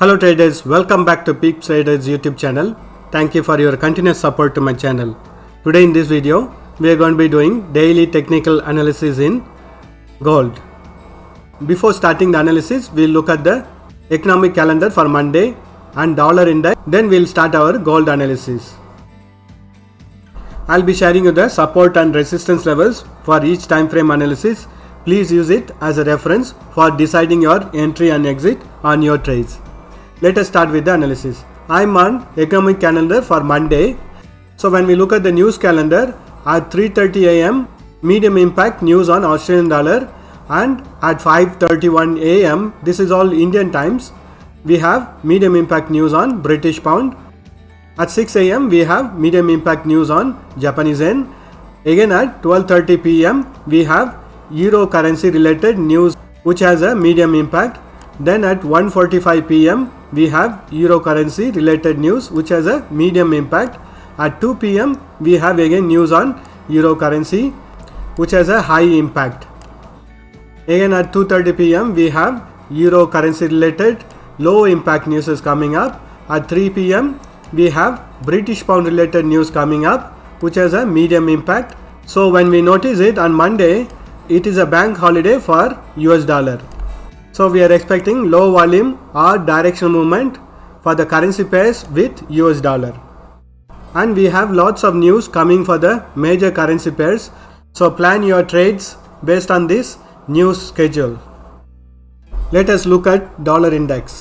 Hello traders, welcome back to Peak Traders YouTube channel. Thank you for your continuous support to my channel. Today in this video, we are going to be doing daily technical analysis in gold. Before starting the analysis, we'll look at the economic calendar for Monday and dollar index. Then we'll start our gold analysis. I'll be sharing you the support and resistance levels for each time frame analysis. Please use it as a reference for deciding your entry and exit on your trades. Let us start with the analysis. I'm on economic calendar for Monday. So when we look at the news calendar, at 3:30 AM, medium impact news on Australian dollar, and at 5:31 AM, this is all Indian times, we have medium impact news on British pound. At 6 AM, we have medium impact news on Japanese yen. Again at 12:30 PM, we have euro currency related news which has a medium impact. Then at 1:45 PM, we have euro currency related news which has a medium impact. At 2 PM, we have again news on euro currency which has a high impact. Again at 2:30 PM, we have euro currency related low impact news is coming up. At 3 PM, we have British pound related news coming up which has a medium impact. So when we notice it on Monday, it is a bank holiday for US dollar. So we are expecting low volume or directional movement for the currency pairs with US dollar. And we have lots of news coming for the major currency pairs. So plan your trades based on this news schedule. Let us look at dollar index.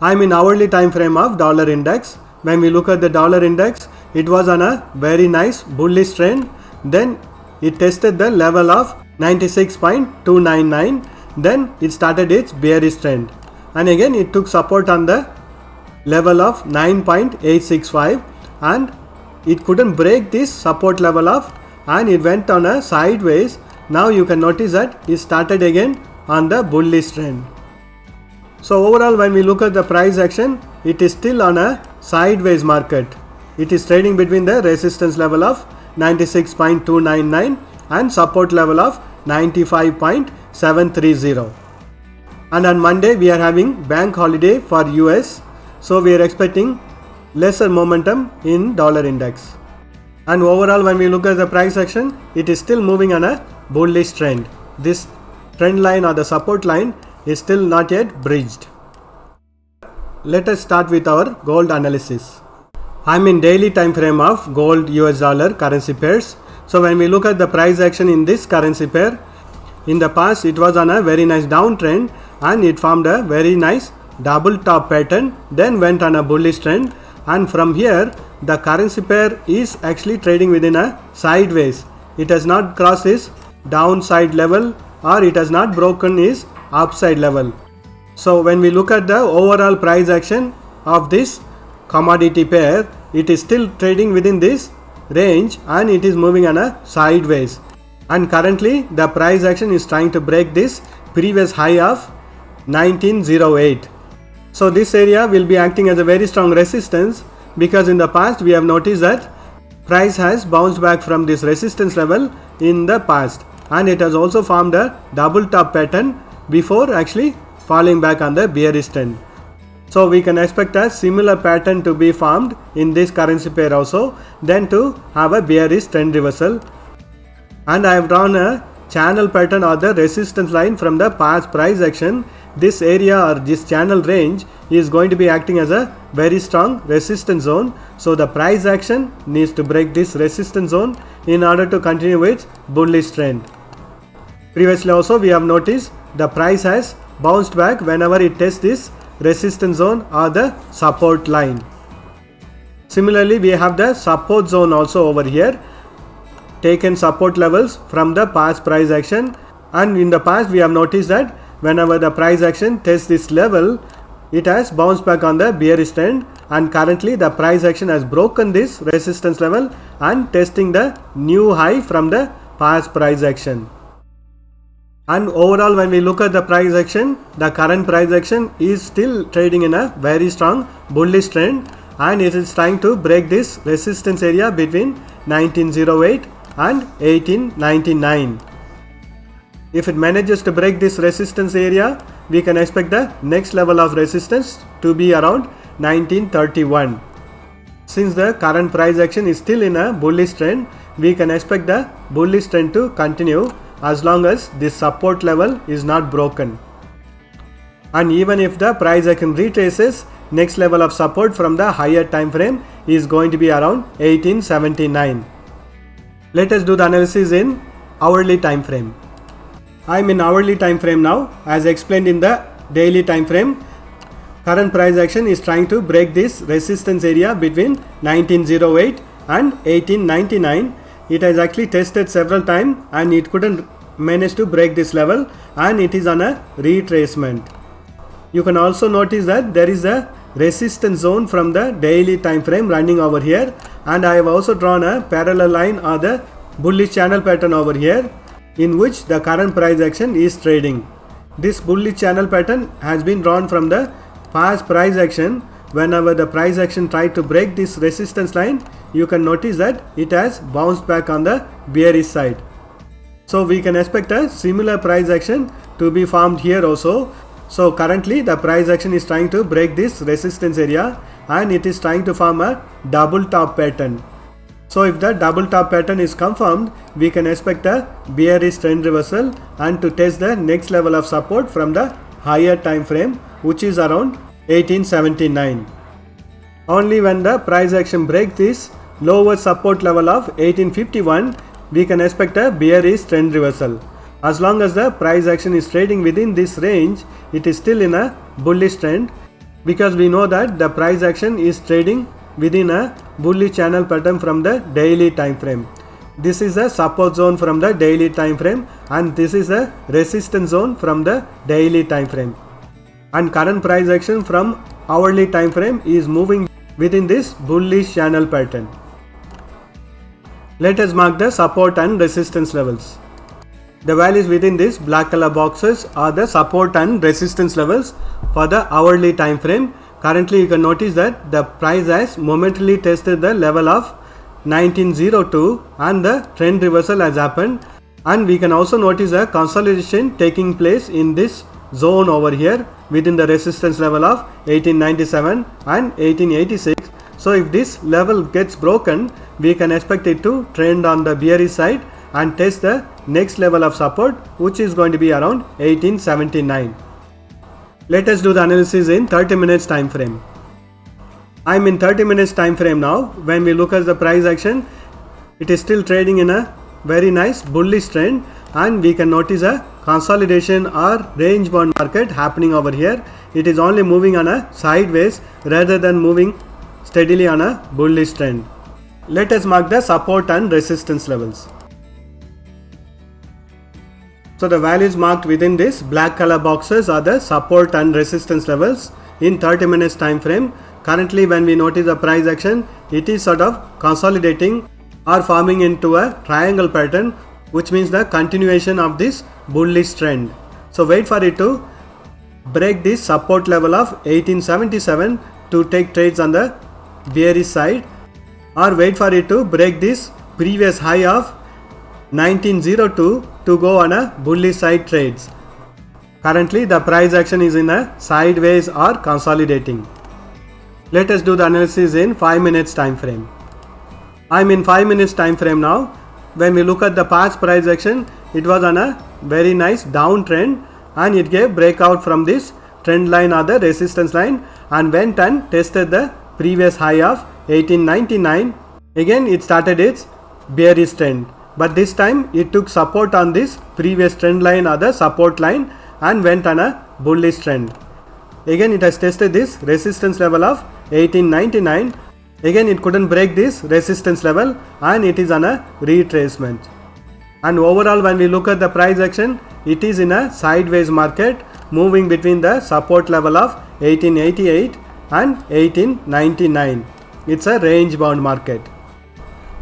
I'm in hourly time frame of dollar index. When we look at the dollar index, it was on a very nice bullish trend. Then it tested the level of 96.299. Then it started its bearish trend, and again it took support on the level of 9.865, and it couldn't break this support level of, and it went on a sideways. Now you can notice that it started again on the bullish trend. So overall, when we look at the price action, it is still on a sideways market. It is trading between the resistance level of 96.299 and support level of 95.730. And on Monday we are having bank holiday for US, so we are expecting lesser momentum in dollar index. And overall, when we look at the price action, it is still moving on a bullish trend. This trend line or the support line is still not yet bridged. Let us start with our gold analysis. I'm in daily time frame of gold US dollar currency pairs. So when we look at the price action in this currency pair, in the past it was on a very nice downtrend and it formed a very nice double top pattern, then went on a bullish trend, and from here the currency pair is actually trading within a sideways. It has not crossed its downside level or it has not broken its upside level. So when we look at the overall price action of this commodity pair, it is still trading within this range and it is moving on a sideways, and currently the price action is trying to break this previous high of 1908. So this area will be acting as a very strong resistance, because in the past we have noticed that price has bounced back from this resistance level in the past, and it has also formed a double top pattern before actually falling back on the bearish trend. So we can expect a similar pattern to be formed in this currency pair also, then to have a bearish trend reversal. And I have drawn a channel pattern or the resistance line from the past price action. This area or this channel range is going to be acting as a very strong resistance zone. So the price action needs to break this resistance zone in order to continue its bullish trend. Previously also we have noticed the price has bounced back whenever it tests this resistance zone or the support line. Similarly, we have the support zone also over here, taken support levels from the past price action, and in the past we have noticed that whenever the price action tests this level, it has bounced back on the bearish trend, and currently the price action has broken this resistance level and testing the new high from the past price action. And overall, when we look at the price action, the current price action is still trading in a very strong bullish trend, and it is trying to break this resistance area between 1908 and 1899. If it manages to break this resistance area, we can expect the next level of resistance to be around 1931. Since the current price action is still in a bullish trend, we can expect the bullish trend to continue as long as this support level is not broken. And even if the price action retraces, next level of support from the higher time frame is going to be around 1879. Let us do the analysis in hourly time frame. I am in hourly time frame now. As explained in the daily time frame, current price action is trying to break this resistance area between 1908 and 1899. It has actually tested several times and it couldn't manage to break this level, and it is on a retracement. You can also notice that there is a resistance zone from the daily time frame running over here, and I have also drawn a parallel line or the bullish channel pattern over here in which the current price action is trading. This bullish channel pattern has been drawn from the past price action. Whenever the price action tried to break this resistance line, you can notice that it has bounced back on the bearish side. So we can expect a similar price action to be formed here also. So currently the price action is trying to break this resistance area and it is trying to form a double top pattern. So if the double top pattern is confirmed, we can expect a bearish trend reversal and to test the next level of support from the higher time frame, which is around 1879. Only when the price action breaks this lower support level of 1851, we can expect a bearish trend reversal. As long as the price action is trading within this range, it is still in a bullish trend, because we know that the price action is trading within a bullish channel pattern from the daily time frame. This is a support zone from the daily time frame and this is a resistance zone from the daily time frame. And current price action from hourly time frame is moving within this bullish channel pattern. Let us mark the support and resistance levels. The values within these black color boxes are the support and resistance levels for the hourly time frame. Currently you can notice that the price has momentarily tested the level of 1902 and the trend reversal has happened, and we can also notice a consolidation taking place in this zone over here within the resistance level of 1897 and 1886. So if this level gets broken, we can expect it to trend on the bearish side and test the next level of support, which is going to be around 1879. Let us do the analysis in 30 minutes time frame. I am in 30 minutes time frame now. When we look at the price action, it is still trading in a very nice bullish trend and we can notice a consolidation or range bound market happening over here. It is only moving on a sideways rather than moving steadily on a bullish trend. Let us mark the support and resistance levels. So the values marked within this black color boxes are the support and resistance levels in 30 minutes time frame. Currently when we notice the price action, it is sort of consolidating or forming into a triangle pattern, which means the continuation of this bullish trend. So wait for it to break this support level of 1877 to take trades on the bearish side, or wait for it to break this previous high of 1902 to go on a bullish side trades. Currently the price action is in a sideways or consolidating. Let us do the analysis in 5 minutes time frame. I am in 5 minutes time frame now. When we look at the past price action, it was on a very nice downtrend and it gave breakout from this trend line or the resistance line and went and tested the previous high of 1899. Again it started its bearish trend, but this time it took support on this previous trend line or the support line and went on a bullish trend. Again it has tested this resistance level of 1899. Again it couldn't break this resistance level and it is on a retracement. And overall when we look at the price action, it is in a sideways market moving between the support level of 1888 and 1899. It's a range bound market.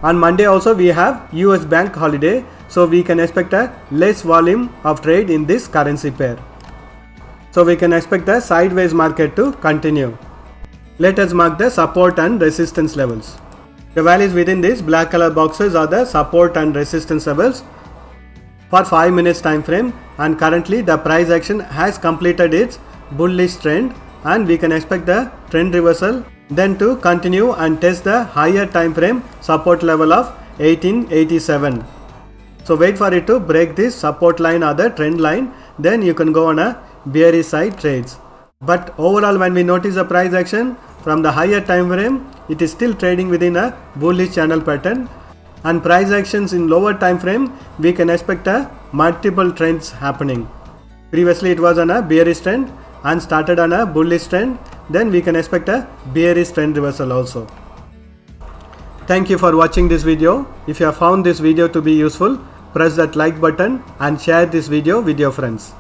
On Monday also we have US bank holiday, so we can expect a less volume of trade in this currency pair. So we can expect the sideways market to continue. Let us mark the support and resistance levels. The values within these black color boxes are the support and resistance levels for 5 minutes time frame, and currently the price action has completed its bullish trend, and we can expect the trend reversal then to continue and test the higher time frame support level of 1887. So wait for it to break this support line or the trend line, then you can go on a bearish side trades. But overall, when we notice the price action from the higher time frame, it is still trading within a bullish channel pattern, and price actions in lower time frame, we can expect a multiple trends happening. Previously it was on a bearish trend and started on a bullish trend, then we can expect a bearish trend reversal also. Thank you for watching this video. If you have found this video to be useful, press that like button and share this video with your friends.